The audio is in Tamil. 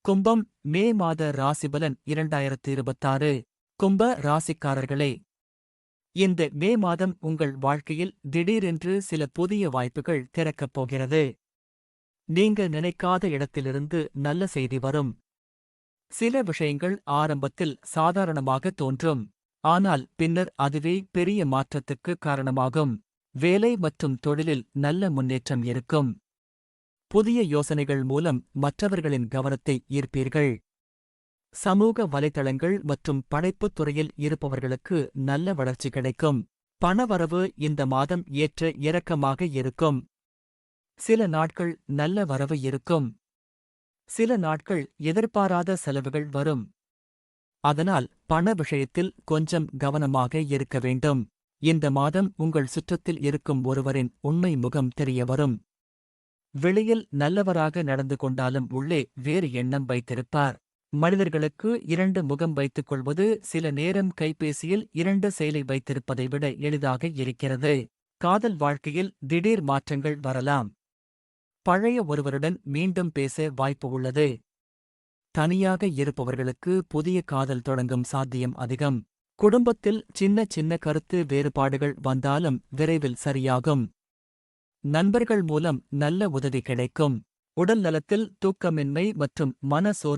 கும்பம் மே மாத ராசிபலன் 2026. கும்ப ராசிக்காரர்களே, இந்த மே மாதம் உங்கள் வாழ்க்கையில் திடீரென்று சில புதிய வாய்ப்புகள் திறக்கப் போகிறது. நீங்கள் நினைக்காத இடத்திலிருந்து நல்ல செய்தி வரும். சில விஷயங்கள் ஆரம்பத்தில் சாதாரணமாக தோன்றும், ஆனால் பின்னர் அதுவே பெரிய மாற்றத்துக்கு காரணமாகும். வேலை மற்றும் தொழிலில் நல்ல முன்னேற்றம் இருக்கும். புதிய யோசனைகள் மூலம் மற்றவர்களின் கவனத்தை ஈர்ப்பீர்கள். சமூக வலைத்தளங்கள் மற்றும் படைப்புத் துறையில் இருப்பவர்களுக்கு நல்ல வளர்ச்சி கிடைக்கும். பணவரவு இந்த மாதம் ஏற்ற இறக்கமாக இருக்கும். சில நாட்கள் நல்ல வரவு இருக்கும். சில நாட்கள் எதிர்பாராத செலவுகள் வரும். அதனால் பண விஷயத்தில் கொஞ்சம் கவனமாக இருக்க வேண்டும். இந்த மாதம் உங்கள் சுற்றத்தில் இருக்கும் ஒருவரின் உண்மை முகம் தெரிய வரும். வெளியில் நல்லவராக நடந்து கொண்டாலும் உள்ளே வேறு எண்ணம் வைத்திருப்பார். மனிதர்களுக்கு 2 முகம் வைத்துக் கொள்வது சில நேரம் கைபேசியில் 2 செயலை வைத்திருப்பதை விட எளிதாக இருக்கிறது. காதல் வாழ்க்கையில் திடீர் மாற்றங்கள் வரலாம். பழைய ஒருவருடன் மீண்டும் பேச வாய்ப்பு உள்ளது. தனியாக இருப்பவர்களுக்கு புதிய காதல் தொடங்கும் சாத்தியம் அதிகம். குடும்பத்தில் சின்ன சின்ன கருத்து வேறுபாடுகள் வந்தாலும் விரைவில் சரியாகும். நண்பர்கள் மூலம் நல்ல உதவி கிடைக்கும். உடல் நலத்தில் தூக்கமின்மை மற்றும் மன சோர்வு